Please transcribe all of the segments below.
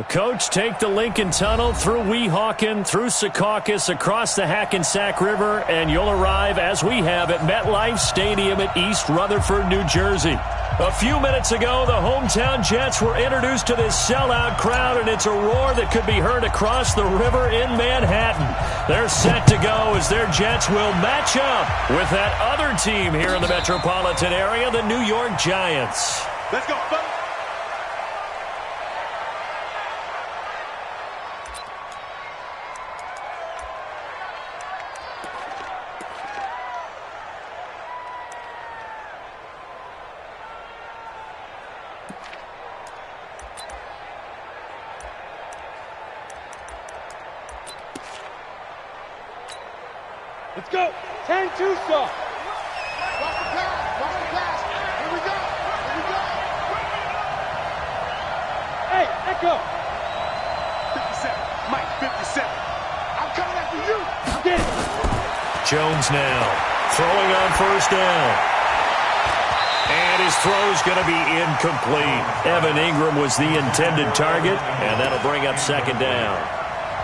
Coach, take the Lincoln Tunnel through Weehawken, through Secaucus, across the Hackensack River, and you'll arrive, as we have, at MetLife Stadium at East Rutherford, New Jersey. A few minutes ago, the hometown Jets were introduced to this sellout crowd, and it's a roar that could be heard across the river in Manhattan. They're set to go as their Jets will match up with that other team here in the metropolitan area, the New York Giants. Let's go, folks. Let's go. 10-2 stop. Watch the pass. Watch the pass. Here we go. Here we go. Hey, let go. 57. Mike, 57. I'm coming after you. Get it. Jones now throwing on first down. And his throw's going to be incomplete. Evan Ingram was the intended target, and that'll bring up second down.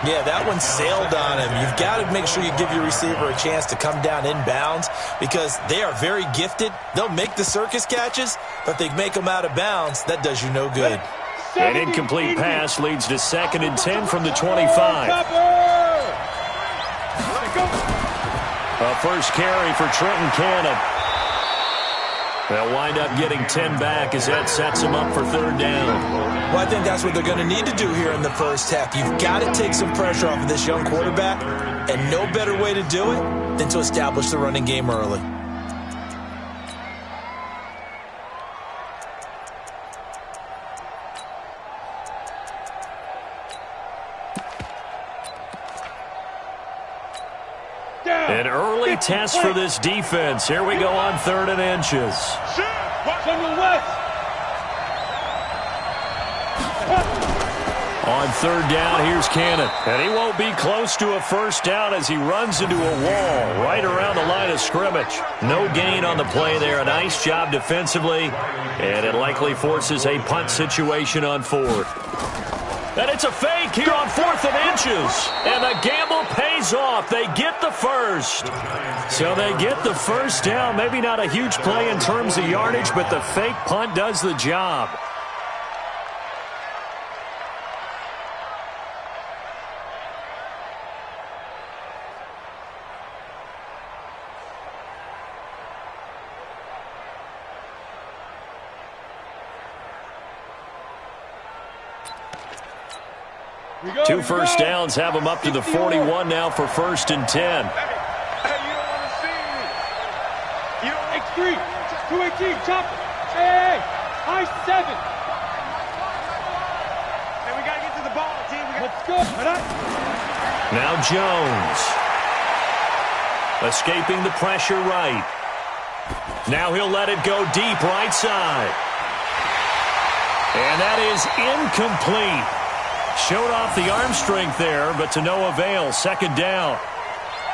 Yeah, that one sailed on him. You've got to make sure you give your receiver a chance to come down inbounds because they are very gifted. They'll make the circus catches, but if they make them out of bounds, that does you no good. An incomplete pass leads to 2nd and 10 from the 25. A first carry for Trenton Cannon. They'll wind up getting 10 back as that sets them up for third down. Well, I think that's what they're going to need to do here in the first half. You've got to take some pressure off of this young quarterback, and no better way to do it than to establish the running game early. An early test for this defense. Here we go on 3rd and inches. On 3rd down, here's Cannon. And he won't be close to a first down as he runs into a wall right around the line of scrimmage. No gain on the play there. A nice job defensively. And it likely forces a punt situation on 4th. And it's a fake here on 4th and inches. And the gamble pays off. They get the first. So they get the first down. Maybe not a huge play in terms of yardage, but the fake punt does the job. Two first downs have them up to the 41 now for 1st and 10. Hey, you don't want to see me. You don't X3, 218, chop it. Hey, high 7. Hey, we got to get to the ball, team. Let's go. Now Jones. Escaping the pressure right. Now he'll let it go deep right side. And that is incomplete. Showed off the arm strength there, but to no avail. 2nd down.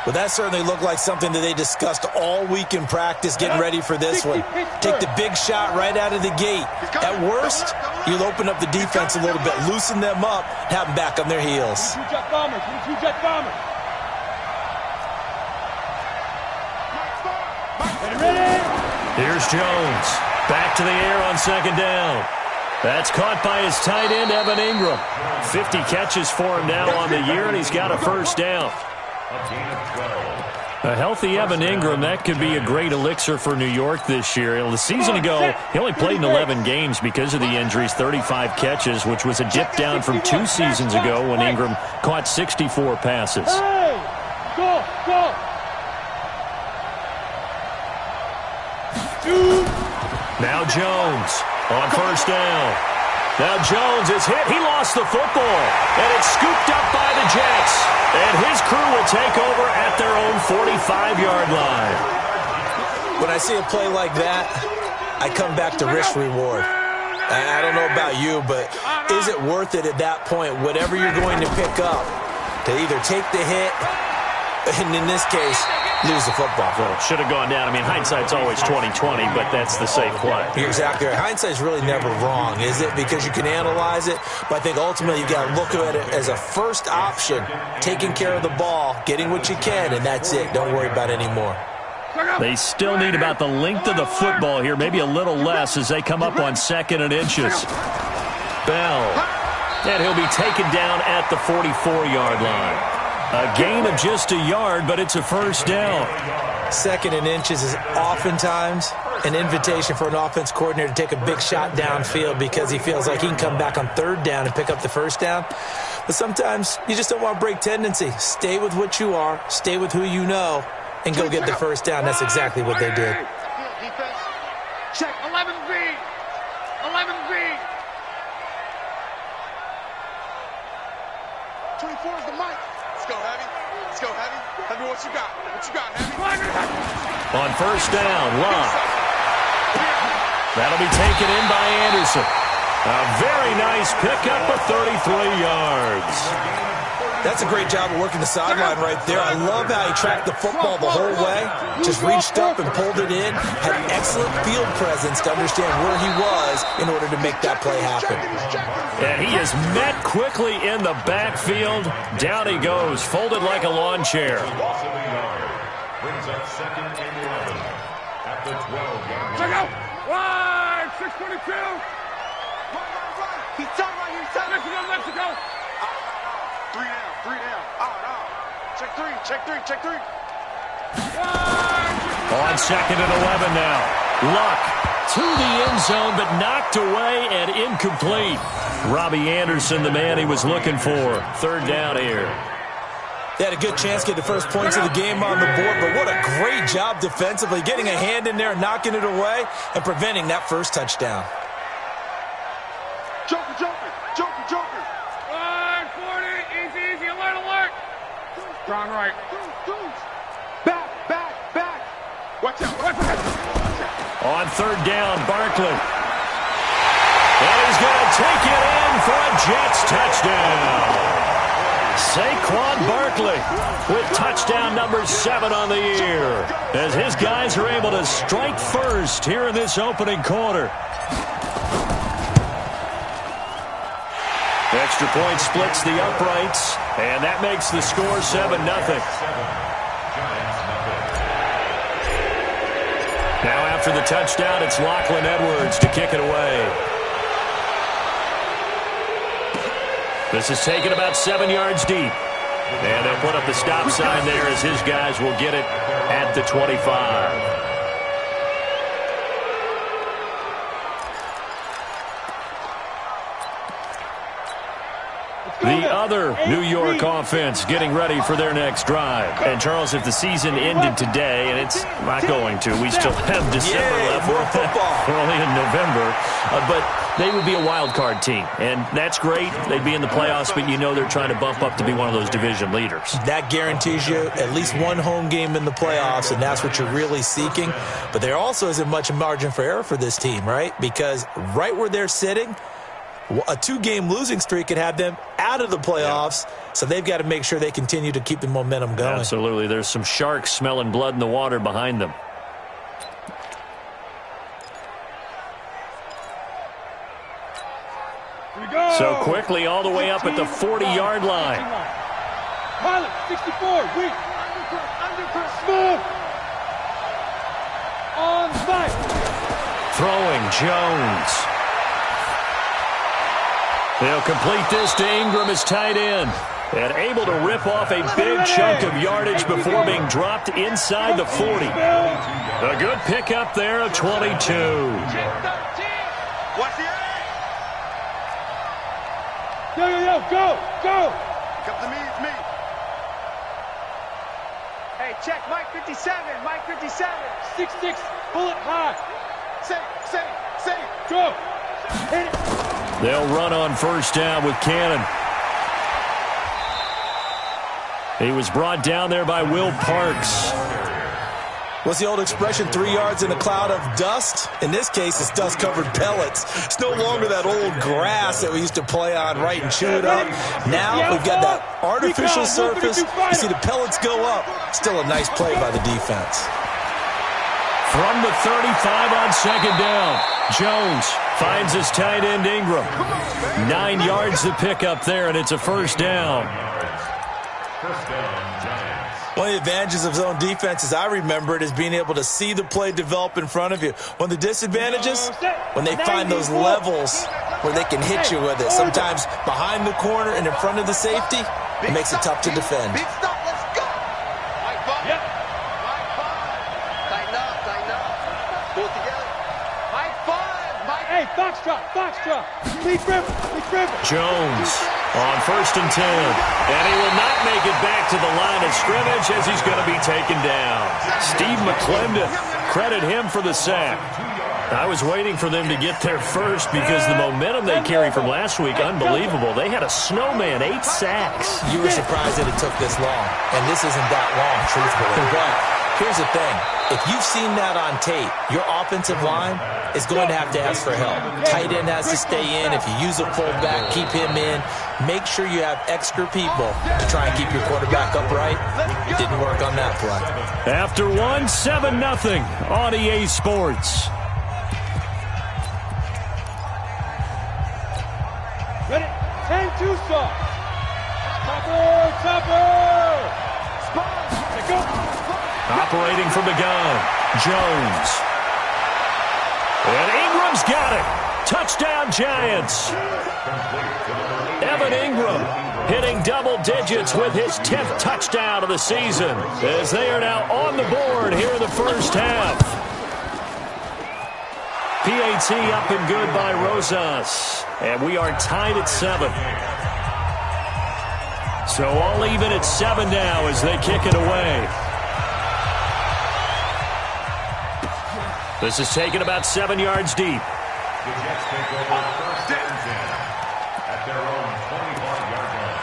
Well, that certainly looked like something that they discussed all week in practice, getting ready for this one. Take the big shot right out of the gate. At worst, you'll open up the defense a little bit, loosen them up, have them back on their heels. Here's Jones. Back to the air on 2nd down. That's caught by his tight end, Evan Ingram. 50 catches for him now on the year, and he's got a first down. A healthy Evan Ingram, that could be a great elixir for New York this year. The season ago, he only played in 11 games because of the injuries, 35 catches, which was a dip down from 2 seasons ago when Ingram caught 64 passes. Go, go. Now Jones on first down. Now Jones is hit. He lost the football. And it's scooped up by the Jets. And his crew will take over at their own 45-yard line. When I see a play like that, I come back to risk-reward. I don't know about you, but is it worth it at that point, whatever you're going to pick up, to either take the hit, and in this case, lose the football. So should have gone down. I mean, hindsight's always 20/20, but that's the safe play. You're exactly right. Hindsight's really never wrong, is it? Because you can analyze it, but I think ultimately you got to look at it as a first option, taking care of the ball, getting what you can, and that's it. Don't worry about it anymore. They still need about the length of the football here, maybe a little less as they come up on 2nd and inches. Bell. And he'll be taken down at the 44-yard line. A gain of just a yard, but it's a first down. 2nd and inches is oftentimes an invitation for an offense coordinator to take a big shot downfield because he feels like he can come back on 3rd down and pick up the first down. But sometimes you just don't want to break tendency. Stay with what you are, stay with who you know, and go get the first down. That's exactly what they did. Defense. Check 11B. 11B. 24 is the mic. Let's go, Heavy. Let's go, Heavy. Heavy, what you got? What you got, Heavy? On first down, Locke. That'll be taken in by Anderson. A very nice pickup of 33 yards. That's a great job of working the sideline right there. I love how he tracked the football the whole way. Just reached up and pulled it in. Had excellent field presence to understand where he was in order to make that play happen. And he is met quickly in the backfield. Down he goes, folded like a lawn chair. Brings up 2nd and 11 at the 12-yard line. Check out. Wide, 622. He's done right here. Mexico, Mexico. 3 down. Out. Check three. On 2nd and 11 now. Luck to the end zone, but knocked away and incomplete. Robbie Anderson, the man he was looking for. 3rd down here. They had a good chance to get the first points of the game on the board, but what a great job defensively, getting a hand in there, knocking it away, and preventing that first touchdown. Joker. 40, easy, alert. Strong right. Back. Watch out. On 3rd down, Barkley. And he's going to take it in for a Jets touchdown. Saquon Barkley with touchdown number 7 on the year as his guys are able to strike first here in this opening quarter. Extra point splits the uprights, and that makes the score 7-0. Now after the touchdown, it's Lachlan Edwards to kick it away. This is taken about 7 yards deep. And they'll put up the stop sign there as his guys will get it at the 25. The other New York offense getting ready for their next drive. And, Charles, if the season ended today, and it's not going to, we still have December left. We're only in November. But they would be a wild card team. And that's great. They'd be in the playoffs, but you know they're trying to bump up to be one of those division leaders. That guarantees you at least one home game in the playoffs, and that's what you're really seeking. But there also isn't much margin for error for this team, right? Because right where they're sitting, a 2-game losing streak could have them out of the playoffs, so they've got to make sure they continue to keep the momentum going. Absolutely. There's some sharks smelling blood in the water behind them. So quickly all the way up at the 40-yard line. Pilot, 64, weak. Undercut, smooth. On side. Throwing Jones. They'll complete this to Ingram as tight end. And able to rip off a big chunk of yardage before being dropped inside the 40. A good pickup there of 22. What's the Yo, go! Come to me, it's me. Hey, check, Mike 57, Mike 57. 6'6", bullet high. Say. Go! Hit it. They'll run on first down with Cannon. He was brought down there by Will Parks. What's the old expression, 3 yards in a cloud of dust? In this case, it's dust-covered pellets. It's no longer that old grass that we used to play on, right, and chew it up. Now we've got that artificial surface. You see the pellets go up. Still a nice play by the defense. From the 35 on second down, Jones finds his tight end Ingram. 9 yards to pick up there, and it's a first down. First down, Giants. One of the advantages of zone defense, as I remember it, is being able to see the play develop in front of you. One of the disadvantages, when they find those levels where they can hit you with it, sometimes behind the corner and in front of the safety, it makes it tough to defend. Big stop, let's go. Mike 5. Yep. Mike 5. Tighten up. Pull it together. Mike 5. Mike. Hey, foxtrot. Lead grip. Jones on first and 10. And he will not make it back to the line of scrimmage as he's going to be taken down. Steve McClendon, credit him for the sack. I was waiting for them to get there first because the momentum they carry from last week, unbelievable. They had a snowman, 8 sacks. You were surprised that it took this long, and this isn't that long, truthfully. But here's the thing. If you've seen that on tape, your offensive line is going to have to ask for help. Tight end has to stay in. If you use a fullback, keep him in. Make sure you have extra people to try and keep your quarterback upright. It didn't work on that play. After 7-0 on EA Sports. Ready? 10-2 stop. Chopper. Spot. Go. Operating from the gun, Jones. And Ingram's got it. Touchdown, Giants. Evan Ingram hitting double digits with his 10th touchdown of the season as they are now on the board here in the first half. PAT up and good by Rosas. And we are tied at 7. So all even at 7 now as they kick it away. This is taken about 7 yards deep. The Jets take over first and 10 at their own 25-yard line.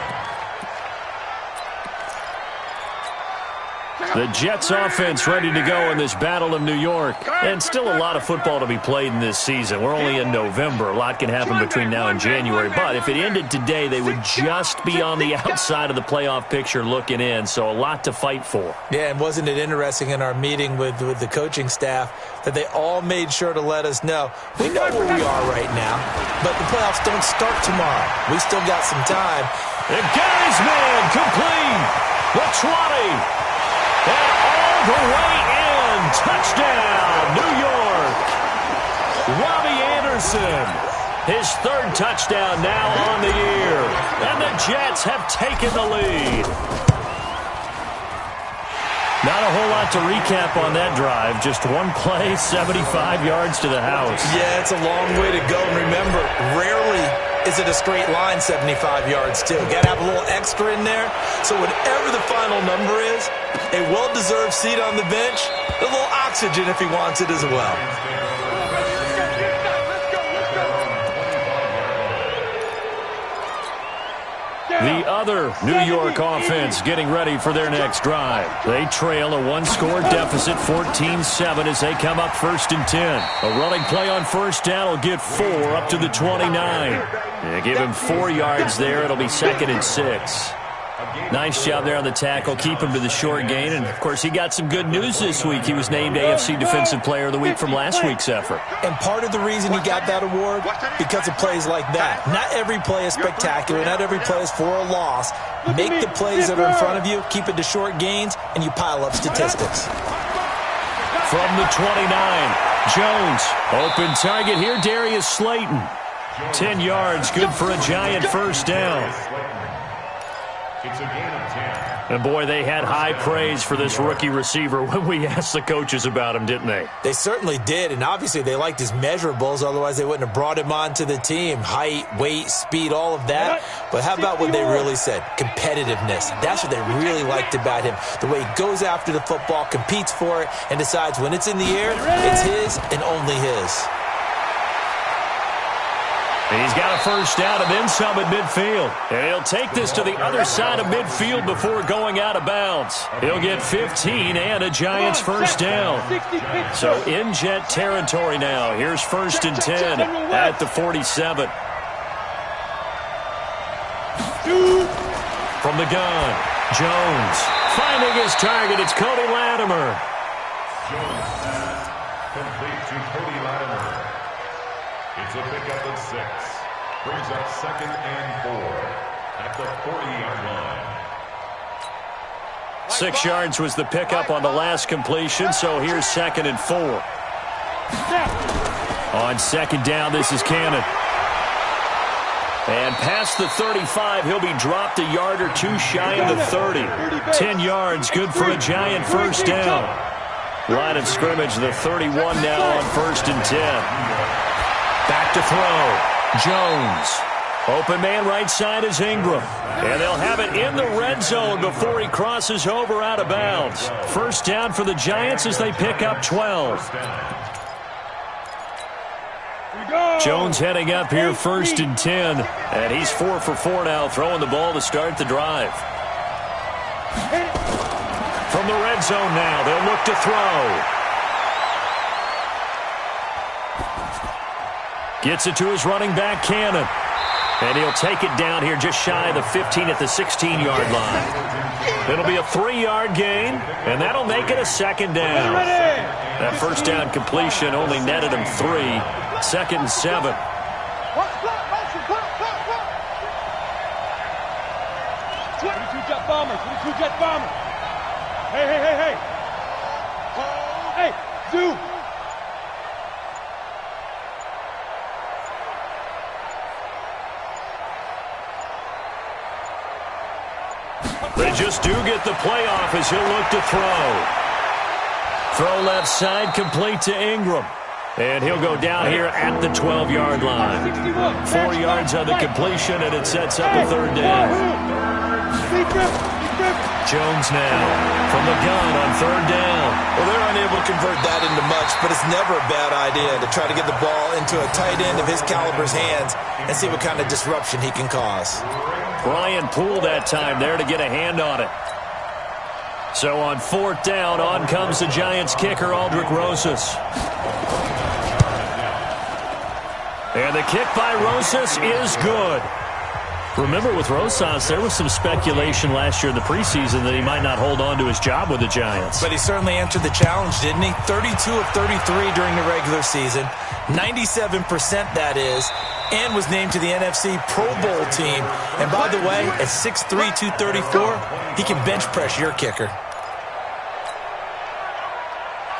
The Jets offense ready to go in this Battle of New York. And still a lot of football to be played in this season. We're only in November. A lot can happen between now and January. But if it ended today, they would just be on the outside of the playoff picture looking in. So a lot to fight for. Yeah, and wasn't it interesting in our meeting with the coaching staff that they all made sure to let us know, we know where we are right now, but the playoffs don't start tomorrow. We still got some time. And Gary's man complete. The 20. And all the way in. Touchdown, New York. Robbie Anderson. His 3rd touchdown now on the year. And the Jets have taken the lead. Not a whole lot to recap on that drive. Just one play, 75 yards to the house. Yeah, it's a long way to go. And remember, rarely is it a straight line 75 yards, too. Got to have a little extra in there. So whatever the final number is, a well-deserved seat on the bench, a little oxygen if he wants it as well. The other New York offense getting ready for their next drive. They trail a 1-score deficit, 14-7, as they come up first and 10. A running play on first down will get 4 up to the 29. They give him 4 yards there. It'll be 2nd and 6. Nice job there on the tackle. Keep him to the short gain. And, of course, he got some good news this week. He was named AFC Defensive Player of the Week from last week's effort. And part of the reason he got that award, because of plays like that. Not every play is spectacular. Not every play is for a loss. Make the plays that are in front of you, keep it to short gains, and you pile up statistics. From the 29, Jones. Open target here, Darius Slayton. 10 yards, good for a Giant first down. It's a gain of 10. And, boy, they had high praise for this rookie receiver when we asked the coaches about him, didn't they? They certainly did, and obviously they liked his measurables. Otherwise, they wouldn't have brought him onto the team. Height, weight, speed, all of that. But how about what they really said? Competitiveness. That's what they really liked about him. The way he goes after the football, competes for it, and decides when it's in the air, it's his and only his. He's got a first down and then some at midfield. And he'll take this to the other side of midfield before going out of bounds. He'll get 15 and a Giants first down. So in Jet territory now. Here's 1st and 10 at the 47. From the gun, Jones finding his target. It's Cody Latimer. Jones, complete to Cody Latimer. It's a pickup of 6. Brings up 2nd and 4 at the 40-yard line. 6 yards was the pickup on the last completion, so here's 2nd and 4. On 2nd down, this is Cannon. And past the 35, he'll be dropped a yard or two shy of the 30. 10 yards, good for a Giant first down. Line of scrimmage, the 31 now on 1st and 10. Back to throw. Jones. Open man right side is Ingram. And they'll have it in the red zone before he crosses over out of bounds. First down for the Giants as they pick up 12. Jones heading up here 1st and 10. And he's 4 for 4 now, throwing the ball to start the drive. From the red zone now, they'll look to throw. Gets it to his running back, Cannon. And he'll take it down here just shy of the 15 at the 16-yard line. It'll be a 3-yard gain, and that'll make it a 2nd down. That first down completion only netted him 3. 2nd and 7. 22-jet bomber, 22-jet bomber. Hey. Hey, zoom. They just do get the playoff as he'll look to throw. Throw left side, complete to Ingram. And he'll go down here at the 12-yard line. 4 yards on the completion, and it sets up a 3rd down. Jones now from the gun on 3rd down. Well, they're unable to convert that into much, but it's never a bad idea to try to get the ball into a tight end of his caliber's hands and see what kind of disruption he can cause. Brian Poole that time there to get a hand on it. So on 4th down, on comes the Giants kicker, Aldrick Rosas. And the kick by Rosas is good. Remember, with Rosas, there was some speculation last year in the preseason that he might not hold on to his job with the Giants. But he certainly answered the challenge, didn't he? 32 of 33 during the regular season, 97% that is, and was named to the NFC Pro Bowl team. And by the way, at 6'3", 234, he can bench press your kicker.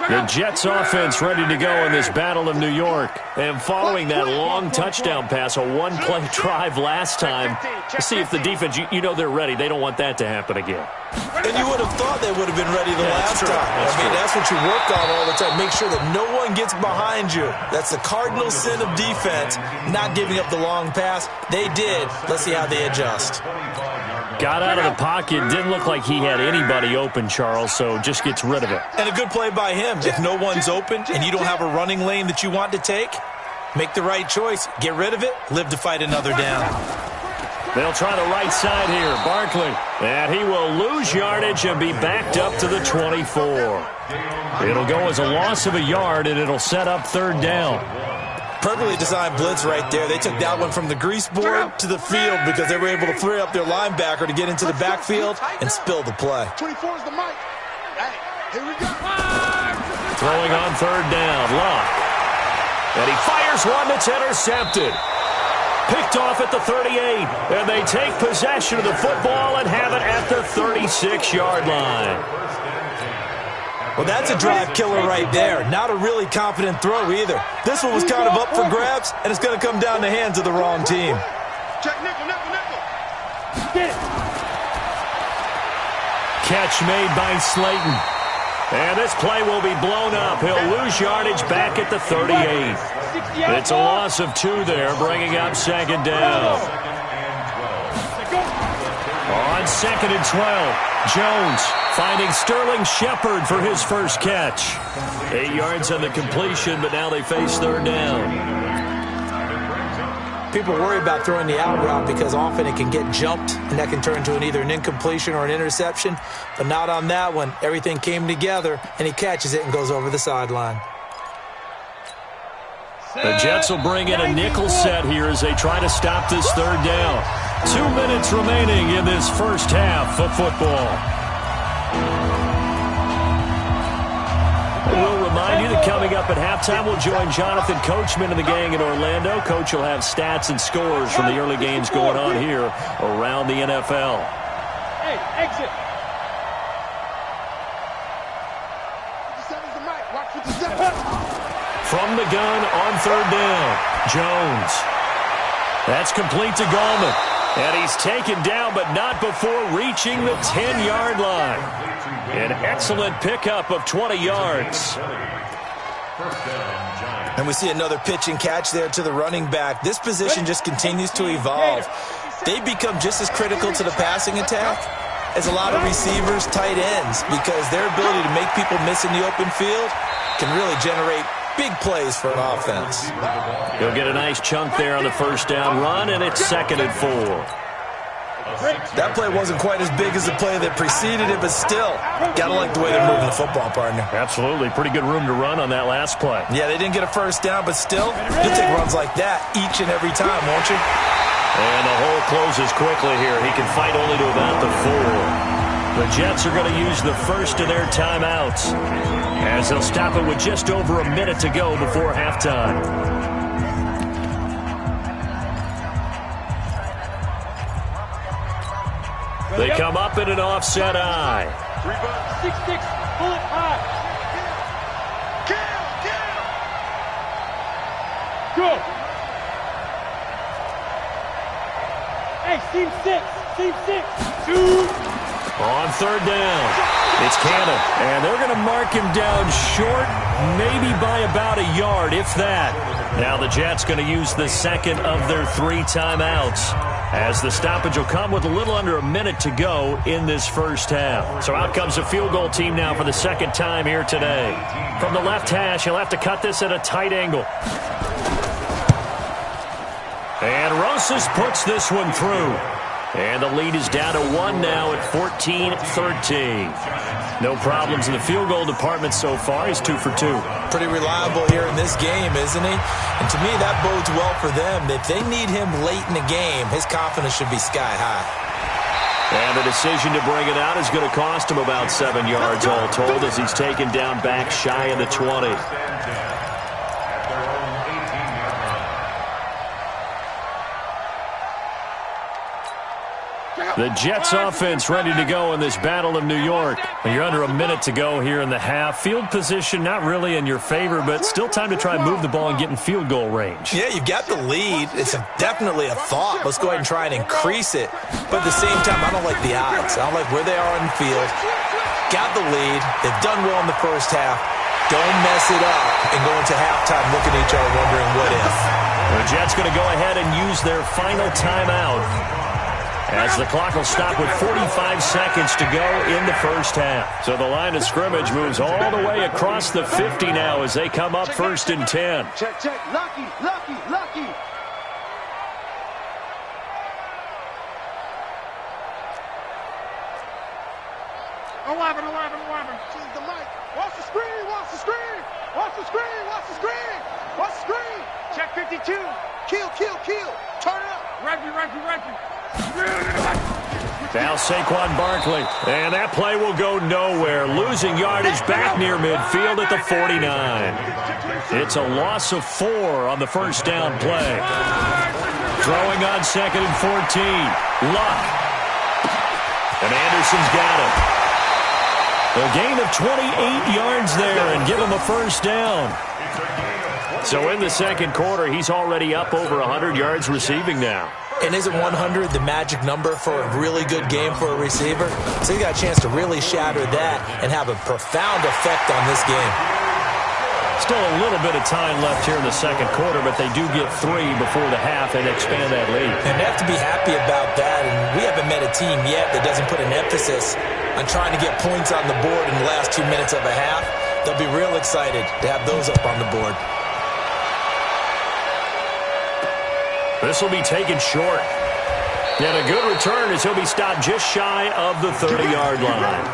The Jets offense ready to go in this Battle of New York. And following that long touchdown pass, a one-play drive last time, to see if the defense, you know they're ready. They don't want that to happen again. And you would have thought they would have been ready the last time. That's what you work on all the time. Make sure that no one gets behind you. That's the cardinal sin of defense, not giving up the long pass. They did. Let's see how they adjust. Got out of the pocket. Didn't look like he had anybody open, Charles, so just gets rid of it. And a good play by him. If no one's open and you don't have a running lane that you want to take, make the right choice. Get rid of it. Live to fight another down. They'll try the right side here. Barkley. And he will lose yardage and be backed up to the 24. It'll go as a loss of a yard, and it'll set up 3rd down. Perfectly designed blitz right there. They took that one from the grease board to the field because they were able to free up their linebacker to get into the backfield and spill the play. 24 is the mic. Hey, here we go. Throwing on 3rd down. Locke. And he fires one that's intercepted. Picked off at the 38. And they take possession of the football and have it at the 36-yard line. Well, that's a drive killer right there. Not a really confident throw either. This one was kind of up for grabs, and it's going to come down the hands of the wrong team. Check nickel. Get it. Catch made by Slayton. And this play will be blown up. He'll lose yardage back at the 38. It's a loss of 2 there, bringing up 2nd down. On 2nd and 12, Jones finding Sterling Shepard for his first catch. 8 yards on the completion, but now they face 3rd down. People worry about throwing the out route because often it can get jumped, and that can turn into either an incompletion or an interception. But not on that one. Everything came together, and he catches it and goes over the sideline. The Jets will bring in a nickel set here as they try to stop this third down. 2 minutes remaining in this first half of football. We'll remind you that coming up at halftime, we'll join Jonathan Coachman and the gang in Orlando. Coach will have stats and scores from the early games going on here around the NFL. Hey, exit. From the gun on third down, Jones. That's complete to Gallman. And he's taken down, but not before reaching the 10-yard line. An excellent pickup of 20 yards. And we see another pitch and catch there to the running back. This position just continues to evolve. They become just as critical to the passing attack as a lot of receivers, tight ends, because their ability to make people miss in the open field can really generate big plays for an offense. He'll get a nice chunk there on the first down run, and it's 2nd and 4. That play wasn't quite as big as the play that preceded it, but still, gotta like the way they're moving the football, partner. Absolutely. Pretty good room to run on that last play. Yeah, they didn't get a first down, but still, you'll take runs like that each and every time, won't you? And the hole closes quickly here. He can fight only to about the 4. The Jets are going to use the first of their timeouts as they'll stop it with just over a minute to go before halftime. They come up in an offset eye. 6-6, pull it high. Go. Hey, seam 6. 2. On third down, it's Cannon, and they're going to mark him down short, maybe by about a yard, if that. Now the Jets going to use the second of their 3 timeouts, as the stoppage will come with a little under a minute to go in this first half. So out comes a field goal team now for the second time here today. From the left hash, he'll have to cut this at a tight angle. And Rosas puts this one through. And the lead is down to 1 now at 14-13. No problems in the field goal department so far. He's 2 for 2. Pretty reliable here in this game, isn't he? And to me, that bodes well for them. If they need him late in the game, his confidence should be sky high. And the decision to bring it out is going to cost him about 7 yards all told, as he's taken down back shy of the 20. The Jets offense ready to go in this Battle of New York. You're under a minute to go here in the half. Field position not really in your favor, but still time to try and move the ball and get in field goal range. Yeah, you've got the lead. It's definitely a thought. Let's go ahead and try and increase it. But at the same time, I don't like the odds. I don't like where they are on the field. Got the lead. They've done well in the first half. Don't mess it up and go into halftime looking at each other wondering what if. The Jets going to go ahead and use their final timeout, as the clock will stop with 45 seconds to go in the first half. So the line of scrimmage moves all the way across the 50 now as they come up 1st and 10. Check. Lucky. 11. She's the mic. Watch the screen. Check 52. Kill. Turn up. Reggie. Now Saquon Barkley, and that play will go nowhere. Losing yardage back near midfield at the 49. It's a loss of 4 on the first down play. Throwing on 2nd and 14. Luck. And Anderson's got it. A gain of 28 yards there and give him a first down. So in the second quarter, he's already up over 100 yards receiving now. And isn't 100 the magic number for a really good game for a receiver? So you got a chance to really shatter that and have a profound effect on this game. Still a little bit of time left here in the second quarter, but they do get 3 before the half and expand that lead. And they have to be happy about that. And we haven't met a team yet that doesn't put an emphasis on trying to get points on the board in the last 2 minutes of a half. They'll be real excited to have those up on the board. This will be taken short. And a good return as he'll be stopped just shy of the 30-yard line.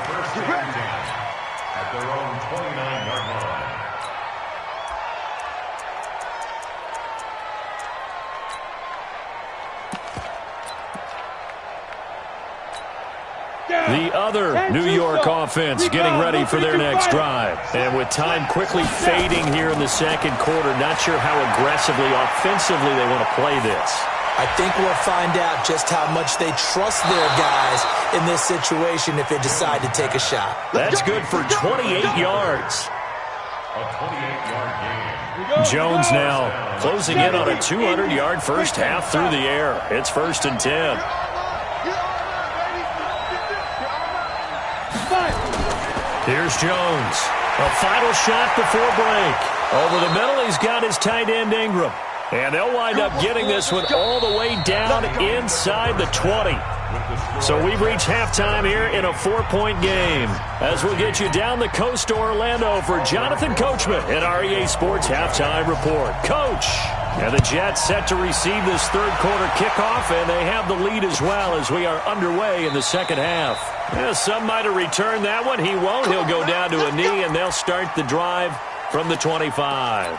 At their own 29-yard line. The other New York offense getting ready for their next drive. And with time quickly fading here in the second quarter, not sure how aggressively, offensively they want to play this. I think we'll find out just how much they trust their guys in this situation if they decide to take a shot. That's good for 28 yards. A 28-yard game. Jones now closing in on a 200-yard first half through the air. It's 1st and 10. Here's Jones. A final shot before break. Over the middle, he's got his tight end Ingram. And they'll wind up getting this one all the way down inside the 20. So we've reached halftime here in a 4-point game. As we'll get you down the coast to Orlando for Jonathan Coachman at our EA Sports Halftime Report. Coach! And the Jets set to receive this third quarter kickoff, and they have the lead as well as we are underway in the second half. Yeah, some might have returned that one. He won't. He'll go down to a knee, and they'll start the drive from the 25.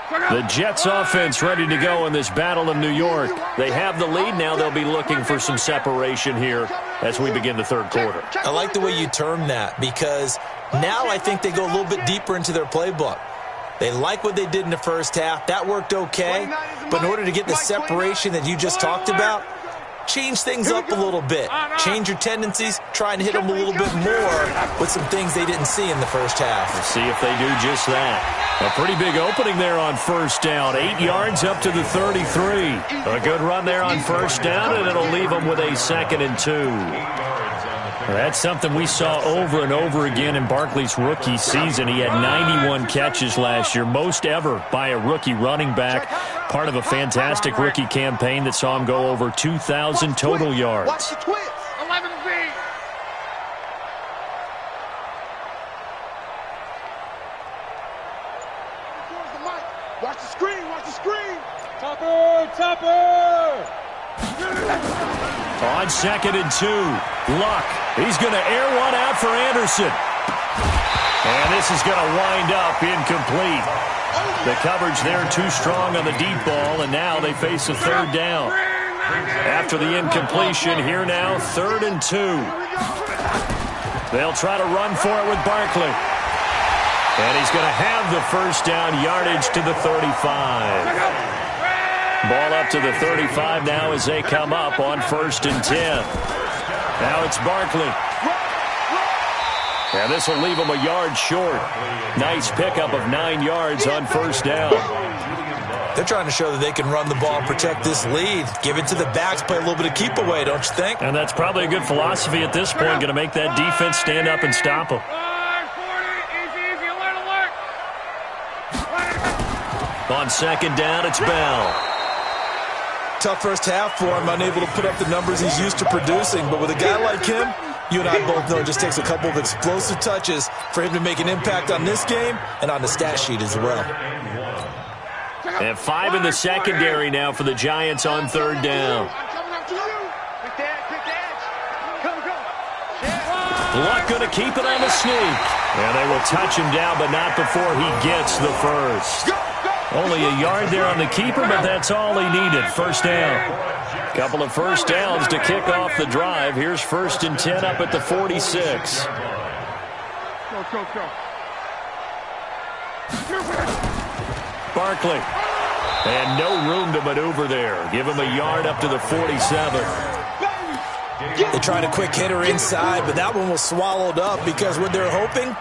The Jets offense ready to go in this battle in New York. They have the lead. Now they'll be looking for some separation here as we begin the third quarter. I like the way you term that because now I think they go a little bit deeper into their playbook. They like what they did in the first half. That worked okay. But in order to get the separation that you just talked about, change things up a little bit. Change your tendencies. Try and hit them a little bit more with some things they didn't see in the first half. Let's see if they do just that. A pretty big opening there on first down. 8 yards up to the 33. A good run there on first down, and it'll leave them with a 2nd and 2. That's something we saw over and over again in Barkley's rookie season. He had 91 catches last year, most ever by a rookie running back. Part of a fantastic rookie campaign that saw him go over 2,000 total yards. Watch the twist. 11 feet. Watch the screen. Watch the screen. Topper. On 2nd and 2, Luck. He's going to air one out for Anderson. And this is going to wind up incomplete. The coverage there too strong on the deep ball, and now they face a third down. After the incompletion, here now, 3rd and 2. They'll try to run for it with Barkley. And he's going to have the first down yardage to the 35. Ball up to the 35 now as they come up on 1st and 10. Now it's Barkley. And this will leave him a yard short. Nice pickup of 9 yards on first down. They're trying to show that they can run the ball and protect this lead. Give it to the backs, play a little bit of keep away, don't you think? And that's probably a good philosophy at this point. Going to make that defense stand up and stop them. On 2nd down, it's Bell. Tough first half for him, unable to put up the numbers he's used to producing. But with a guy like him, you and I both know it just takes a couple of explosive touches for him to make an impact on this game and on the stat sheet as well. And 5 in the secondary now for the Giants on 3rd down. Luck going to keep it on the sneak. And they will touch him down, but not before he gets the first. Only a yard there on the keeper, but that's all he needed. First down. Couple of first downs to kick off the drive. Here's 1st and 10 up at the 46. Barkley. And no room to maneuver there. Give him a yard up to the 47. They tried a quick hitter inside, but that one was swallowed up because what they're hoping,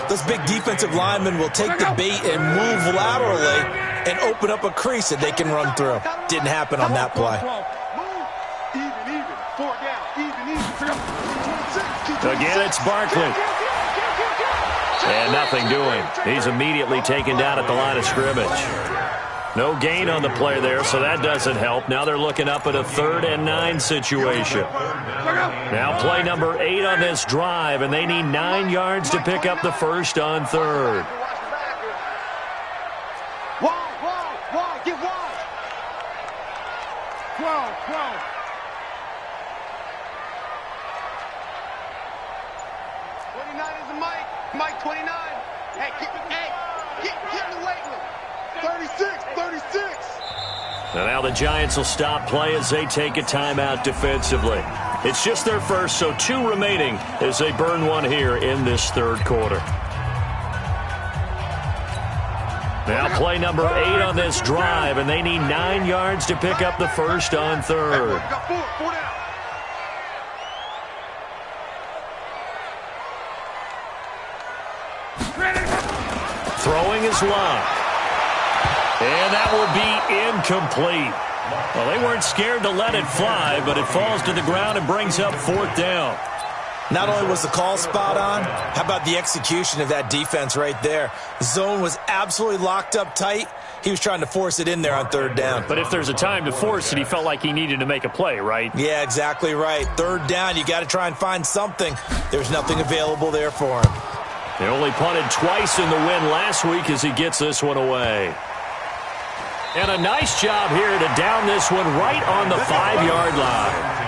those big defensive linemen will take the bait and move laterally and open up a crease that they can run through. Didn't happen on that play. Again, it's Barkley. And nothing doing. He's immediately taken down at the line of scrimmage. No gain on the play there, so that doesn't help. Now they're looking up at a 3rd and 9 situation. Now play number 8 on this drive, and they need 9 yards to pick up the first on 3rd. 29 is the mic. Mike 29. Hey, get the weight room. 36. And now the Giants will stop play as they take a timeout defensively. It's just their first, so 2 remaining as they burn one here in this third quarter. Now play number 8 on this drive, and they need 9 yards to pick up the first on third. Throwing is locked. And that will be incomplete. Well, they weren't scared to let it fly, but it falls to the ground and brings up 4th down. Not only was the call spot on, how about the execution of that defense right there? The zone was absolutely locked up tight. He was trying to force it in there on 3rd down. But if there's a time to force it, he felt like he needed to make a play, right? Yeah, exactly right. 3rd down, you got to try and find something. There's nothing available there for him. They only punted twice in the win last week as he gets this one away. And a nice job here to down this one right on the 5-yard line.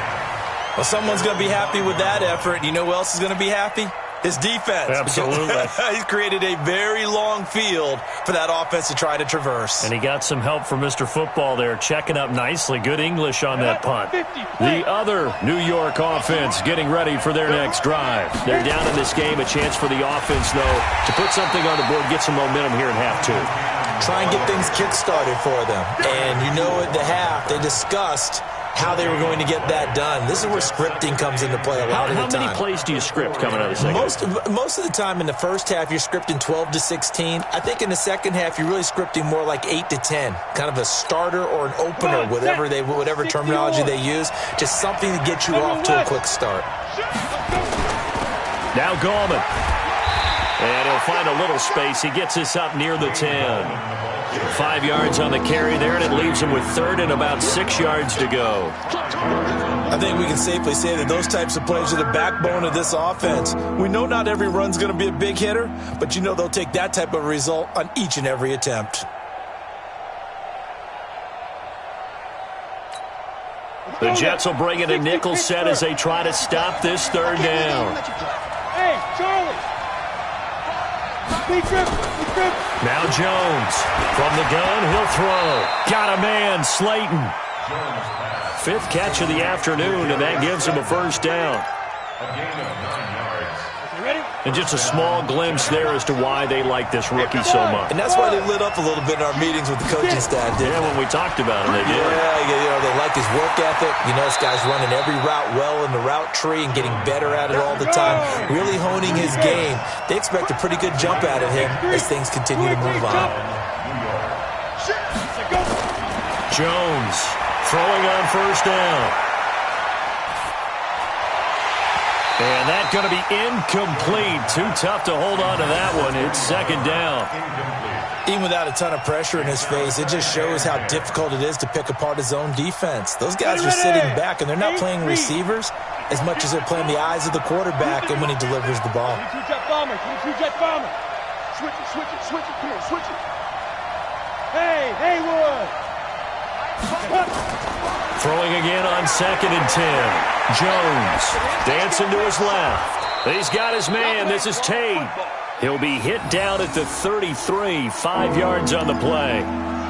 Well, someone's going to be happy with that effort. You know who else is going to be happy? His defense. Absolutely. He's created a very long field for that offense to try to traverse. And he got some help from Mr. Football there, checking up nicely. Good English on that punt. The other New York offense getting ready for their next drive. They're down in this game. A chance for the offense, though, to put something on the board, get some momentum here in half 2. Try and get things kick-started for them. And you know at the half, they discussed how they were going to get that done. This is where scripting comes into play a lot of the time. How many plays do you script coming out of the second? Most of the time in the first half, you're scripting 12 to 16. I think in the second half, you're really scripting more like 8 to 10. Kind of a starter or an opener, whatever terminology they use. Just something to get you off to a quick start. Now Gallman. And he'll find a little space. He gets this up near the 10. 5 yards on the carry there, and it leaves him with 3rd and about 6 yards to go. I think we can safely say that those types of plays are the backbone of this offense. We know not every run's going to be a big hitter, but you know they'll take that type of result on each and every attempt. The Jets will bring in a nickel set as they try to stop this 3rd down. Hey, Charlie! Now Jones. From the gun, he'll throw. Got a man, Slayton. 5th catch of the afternoon, and that gives him a first down. A gain of 9 yards. And just a small glimpse there as to why they like this rookie so much. And that's why they lit up a little bit in our meetings with the coaching staff, didn't they? When we talked about him, they did. Yeah, they like his work ethic. You know, this guy's running every route well in the route tree and getting better at it all the time, really honing his game. They expect a pretty good jump out of him as things continue to move on. Jones throwing on first down. And that's going to be incomplete. Too tough to hold on to that one. It's 2nd down. Even without a ton of pressure in his face, it just shows how difficult it is to pick apart his own defense. Those guys are sitting back, and they're not playing receivers as much as they're playing the eyes of the quarterback and when he delivers the ball. Jet bomber. Switch it. Come on, switch it. Hey, Haywood. Throwing again on 2nd and 10. Jones dancing to his left. He's got his man. This is Tate. He'll be hit down at the 33. 5 yards on the play.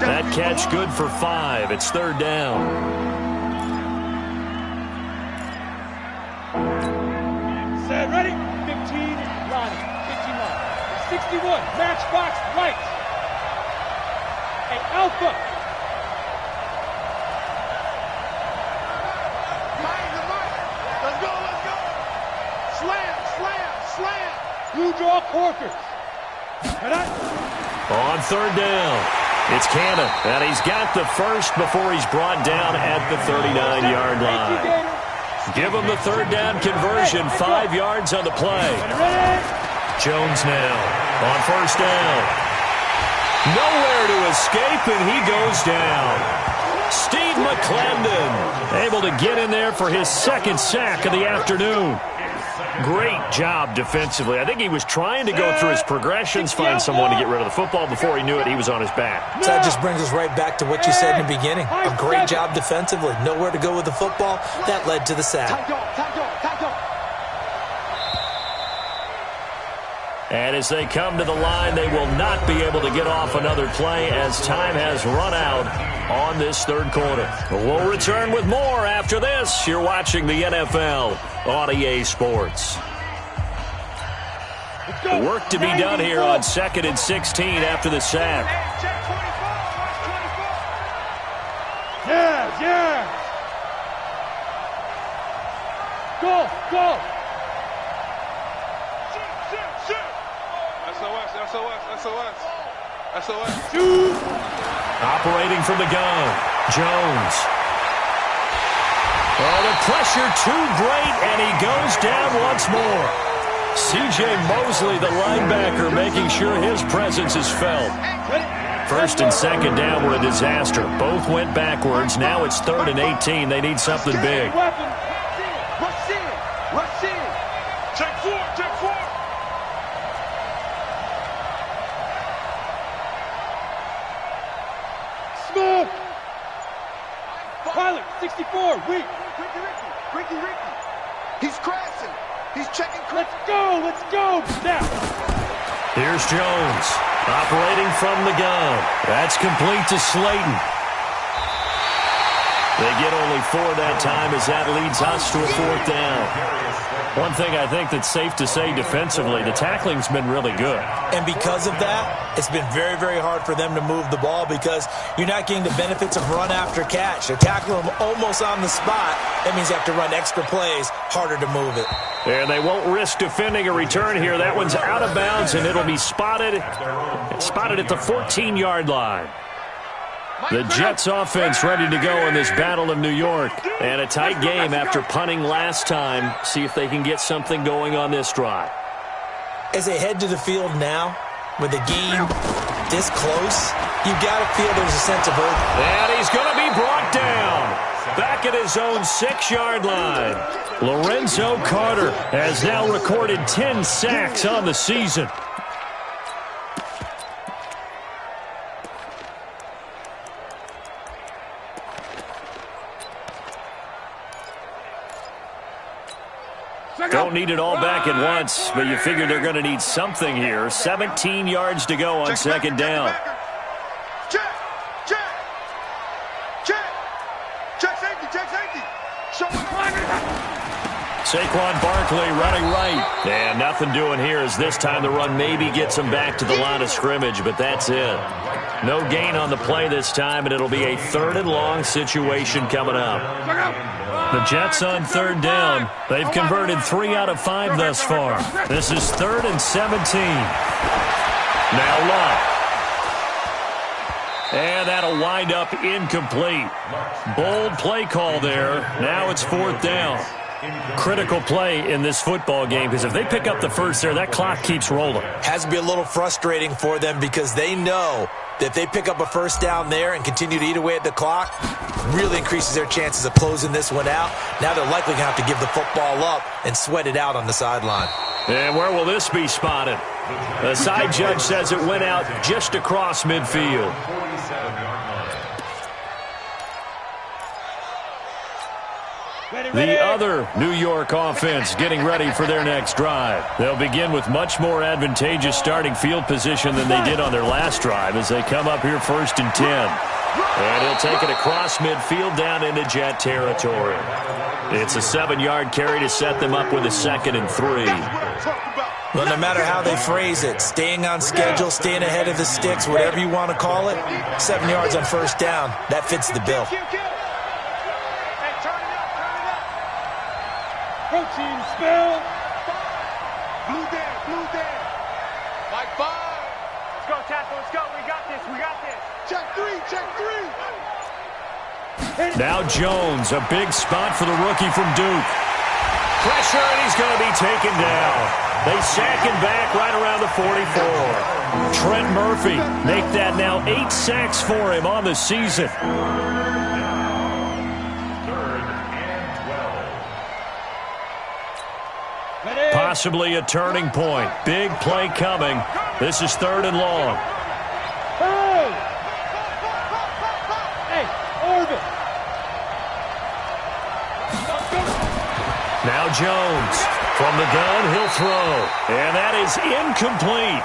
That catch good for 5. It's 3rd down. Set, ready? 15 line. 61. Matchbox right. Hey, Alpha. Blue draw quarters. On 3rd down, it's Cannon, and he's got the first before he's brought down at the 39-yard line. Give him the 3rd down conversion, 5 yards on the play. Jones now on first down. Nowhere to escape, and he goes down. Steve McClendon able to get in there for his 2nd sack of the afternoon. Great job defensively. I think he was trying to go through his progressions, find someone to get rid of the football. Before he knew it, he was on his back. So that just brings us right back to what you said in the beginning. A great job defensively. Nowhere to go with the football. That led to the sack. And as they come to the line, they will not be able to get off another play as time has run out on this third quarter. We'll return with more after this. You're watching the NFL on EA Sports. Work to be done here on 2nd and 16 after the sack. Yeah. Go. SOS. Shoot. Operating from the gun, Jones. Oh, the pressure too great, and he goes down once more. C.J. Mosley, the linebacker, making sure his presence is felt. First and second down were a disaster. Both went backwards. Now it's 3rd and 18. They need something big. Rush in. Check four. Smoke. Pilot, 64, weak. Ricky. He's crashing. He's checking. Let's go. Now. Here's Jones, operating from the gun. That's complete to Slayton. They get only 4 that time as that leads us to a 4th down. One thing I think that's safe to say defensively, the tackling's been really good. And because of that, it's been very, very hard for them to move the ball because you're not getting the benefits of run after catch. They're tackling them almost on the spot. That means you have to run extra plays, harder to move it. And they won't risk defending a return here. That one's out of bounds, and it'll be spotted at the 14-yard line. The Jets offense ready to go in this Battle of New York. And a tight game after punting last time. See if they can get something going on this drive. As they head to the field now, with the game this close, you've got to feel there's a sense of urgency. And he's going to be brought down. Back at his own 6-yard line. Lorenzo Carter has now recorded 10 sacks on the season. Don't need it all back at once, but you figure they're going to need something here. 17 yards to go on 2nd down. Check safety. Saquon Barkley running right. And nothing doing here as this time the run maybe gets him back to the line of scrimmage, but that's it. No gain on the play this time, and it'll be a 3rd and long situation coming up. The Jets on 3rd down. They've converted 3 out of 5 thus far. This is 3rd and 17. Now Love. And that'll wind up incomplete. Bold play call there. Now it's 4th down. Critical play in this football game because if they pick up the first there, that clock keeps rolling. Has to be a little frustrating for them because they know that if they pick up a first down there and continue to eat away at the clock, really increases their chances of closing this one out. Now they're likely going to have to give the football up and sweat it out on the sideline. And where will this be spotted? The side judge says it went out just across midfield. The other New York offense getting ready for their next drive. They'll begin with much more advantageous starting field position than they did on their last drive as they come up here 1st and 10. And he'll take it across midfield down into Jet territory. It's a 7-yard carry to set them up with a 2nd and 3. Well, no matter how they phrase it, staying on schedule, staying ahead of the sticks, whatever you want to call it, 7 yards on 1st down, that fits the bill. Protein spell. Blue down. Mike 5. Let's go, tackle. Let's go. We got this. Check 3. Now Jones, a big spot for the rookie from Duke. Pressure, and he's going to be taken down. They sack him back right around the 44. Trent Murphy make that now 8 sacks for him on the season. possibly a turning point. Big play coming. This is 3rd and long. Hey, Orville. Now Jones. From the gun, he'll throw. And that is incomplete.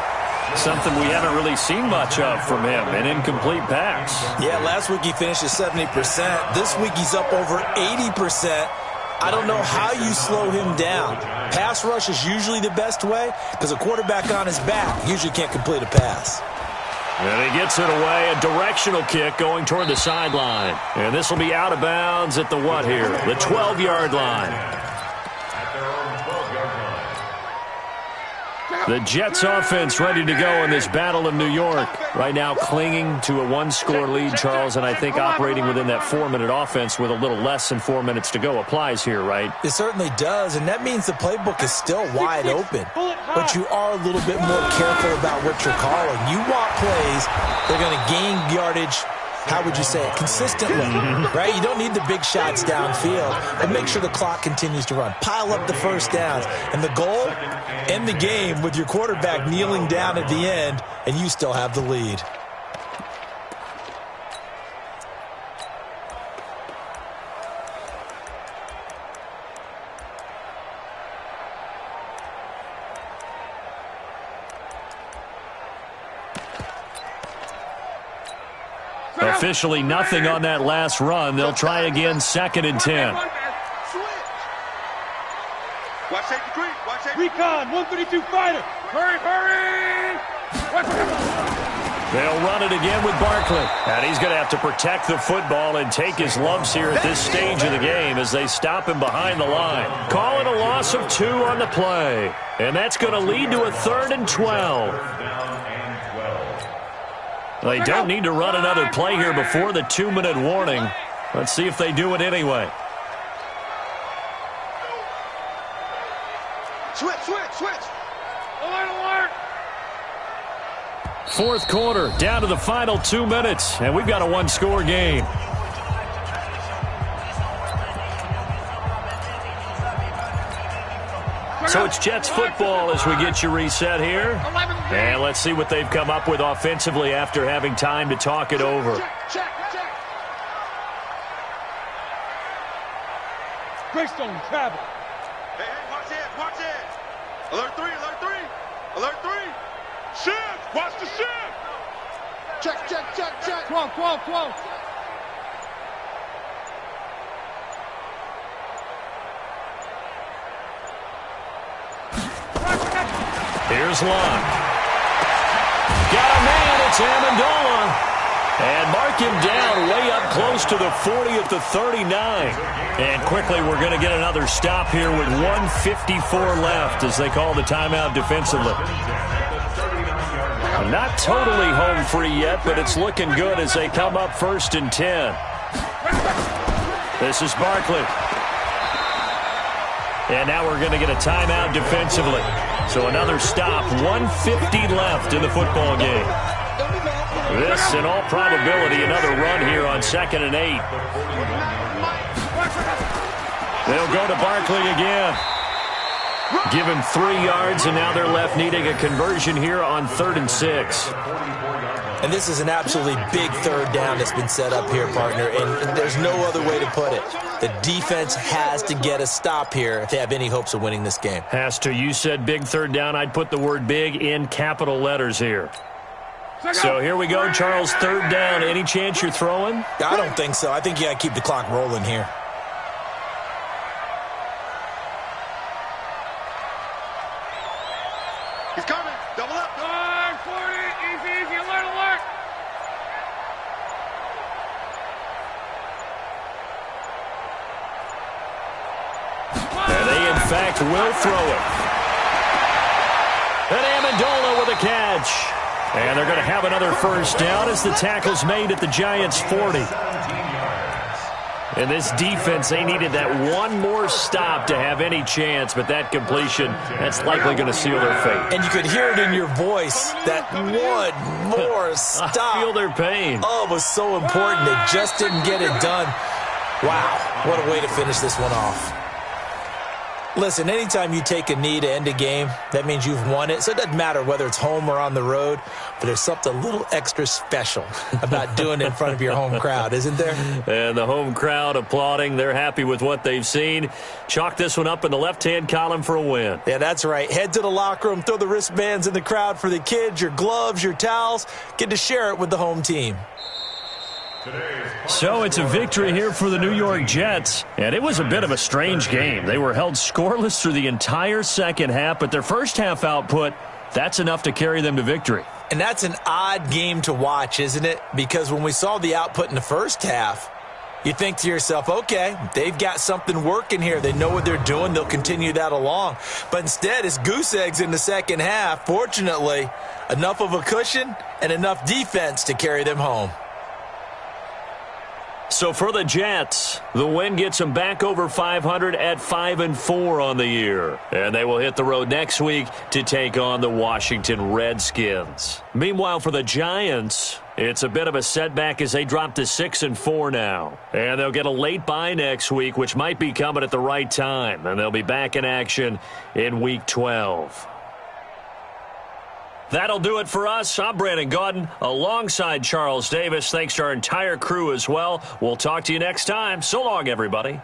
Something we haven't really seen much of from him, an incomplete pass. Yeah, last week he finished at 70%. This week he's up over 80%. I don't know how you slow him down. Pass rush is usually the best way because a quarterback on his back usually can't complete a pass. And he gets it away, a directional kick going toward the sideline. And this will be out of bounds at the what here? The 12-yard line. The Jets offense ready to go in this battle in New York. Right now clinging to a 1-score lead, Charles, and I think operating within that 4-minute offense with a little less than 4 minutes to go applies here, right? It certainly does, and that means the playbook is still wide open. But you are a little bit more careful about what you're calling. You want plays that are going to gain yardage, how would you say it, consistently, right? You don't need the big shots downfield, but make sure the clock continues to run. Pile up the first downs. And the goal, end the game with your quarterback kneeling down at the end, and you still have the lead. Officially nothing on that last run. They'll try again, 2nd and 10. Recon, 132 fighter. Hurry. They'll run it again with Barkley. And he's going to have to protect the football and take his lumps here at this stage of the game as they stop him behind the line. Call it a loss of 2 on the play. And that's going to lead to a 3rd and 12. They don't need to run another play here before the 2-minute warning. Let's see if they do it anyway. Switch. Alert. 4th quarter, down to the final 2 minutes, and we've got a 1-score game. So it's Jets football as we get you reset here. And let's see what they've come up with offensively after having time to talk it over. Check. Greystone, travel. Hey, watch it. Alert 3. Shift, watch the shift. Check. 12. Here's Locke. Got a man, it's Amendola. And mark him down way up close to the 40 at the 39. And quickly we're going to get another stop here with 1:54 left as they call the timeout defensively. Not totally home free yet, but it's looking good as they come up 1st and 10. This is Barkley. And now we're going to get a timeout defensively. So another stop, 1:50 left in the football game. This, in all probability, another run here on 2nd and 8. They'll go to Barkley again. Give him 3 yards, and now they're left needing a conversion here on 3rd and 6. And this is an absolutely big 3rd down that's been set up here, partner, and there's no other way to put it. The defense has to get a stop here if they have any hopes of winning this game. Has to. You said big 3rd down. I'd put the word big in capital letters here. So here we go, Charles, 3rd down. Any chance you're throwing? I don't think so. I think you got to keep the clock rolling here. He's coming. Double up. 40. Easy. Alert. And they, in fact, will throw it. And Amendola with a catch. And they're going to have another 1st down as the tackle's made at the Giants' 40. And this defense, they needed that one more stop to have any chance, but that completion, that's likely going to seal their fate. And you could hear it in your voice, that one more stop. I feel their pain. Oh, it was so important. They just didn't get it done. Wow, what a way to finish this one off. Listen, anytime you take a knee to end a game, that means you've won it. So it doesn't matter whether it's home or on the road, but there's something a little extra special about doing it in front of your home crowd, isn't there? And the home crowd applauding. They're happy with what they've seen. Chalk this one up in the left-hand column for a win. Yeah, that's right. Head to the locker room, throw the wristbands in the crowd for the kids, your gloves, your towels. Get to share it with the home team. So it's a victory here for the New York Jets, and it was a bit of a strange game. They were held scoreless through the entire second half, but their first half output, that's enough to carry them to victory. And that's an odd game to watch, isn't it? Because when we saw the output in the first half, you think to yourself, okay, they've got something working here. They know what they're doing. They'll continue that along. But instead, it's goose eggs in the second half. Fortunately, enough of a cushion and enough defense to carry them home. So for the Jets, the win gets them back over 500 at 5-4 on the year. And they will hit the road next week to take on the Washington Redskins. Meanwhile, for the Giants, it's a bit of a setback as they drop to 6-4 now. And they'll get a late bye next week, which might be coming at the right time. And they'll be back in action in Week 12. That'll do it for us. I'm Brandon Gaudin alongside Charles Davis. Thanks to our entire crew as well. We'll talk to you next time. So long, everybody.